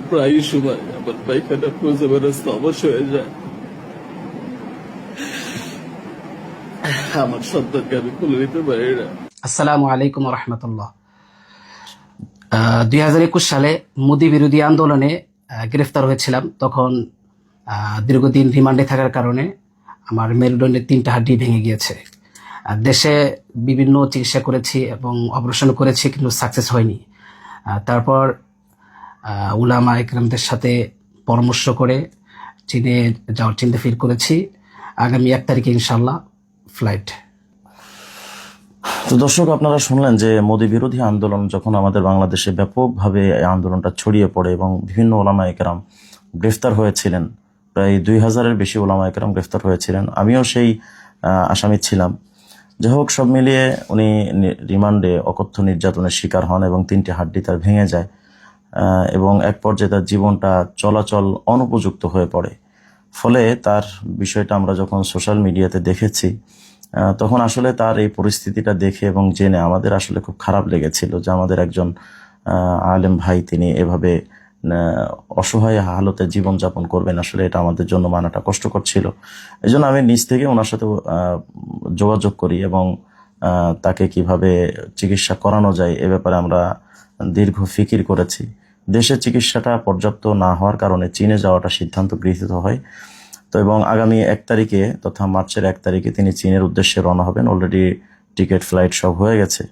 প্রায় সময় আমার পায়খানা প্রস্রাবের রাস্তা অবশ হয়ে যায়। আমার সন্তানকে আমি খুলে নিতে পারি না। আসসালামু আলাইকুম রহমতুল্লাহ। 2021 সালে মোদি বিরোধী আন্দোলনে গ্রেফতার হয়েছিলাম। তখন দীর্ঘদিন রিমান্ডে থাকার কারণে আমার মেরুদণ্ডের 3টা হাড্ডি ভেঙে গিয়েছে। দেশে বিভিন্ন চিকিৎসা করেছি এবং অপারেশন করেছি, কিন্তু সাকসেস হয়নি। তারপর উলামা একরামদের সাথে পরামর্শ করে চীনে যাওয়ার চিন্তা ফির করেছি। আগামী 1 তারিখে ইনশাল্লাহ ফ্লাইট। তো দর্শক, আপনারা শুনলেন যে মোদি বিরোধী আন্দোলন যখন আমাদের বাংলাদেশে ব্যাপকভাবে এই আন্দোলনটা ছড়িয়ে পড়ে এবং বিভিন্ন ওলামা একরাম গ্রেফতার হয়েছিলেন, প্রায় 2000-এর বেশি ওলামা একরাম গ্রেফতার হয়েছিলেন। আমিও সেই আসামি ছিলাম। যাই হোক, সব মিলিয়ে উনি রিমান্ডে অকথ্য নির্যাতনের শিকার হন এবং 3টি হাড্ডি তার ভেঙে যায় এবং এক পর্যায়ে তার জীবনটা চলাচল অনুপযুক্ত হয়ে পড়ে। ফলে তার বিষয়টা আমরা যখন সোশ্যাল মিডিয়াতে দেখেছি, তখন আসলে তার এই পরিস্থিতিটা দেখে এবং জেনে আমাদের আসলে খুব খারাপ লেগেছিল যে আমাদের একজন আলেম ভাই তিনি এভাবে অসহায় হালতে জীবনযাপন করবেন। আসলে এটা আমাদের জন্য মানাটা কষ্টকর ছিল। এই জন্য আমি নিজ থেকে ওনার সাথে যোগাযোগ করি এবং তাকে কিভাবে চিকিৎসা করানো যায় এ ব্যাপারে আমরা দীর্ঘ ফিকির করেছি। দেশে চিকিৎসাটা পর্যাপ্ত না হওয়ার কারণে চীনে যাওয়াটা সিদ্ধান্ত গৃহীত হয়। তো এবং আগামী 1 তারিখে তথা মার্চের 1 তারিখে তিনি চীনের উদ্দেশ্যে রওনা হবেন। অলরেডি টিকিট, ফ্লাইট সব হয়ে গেছে।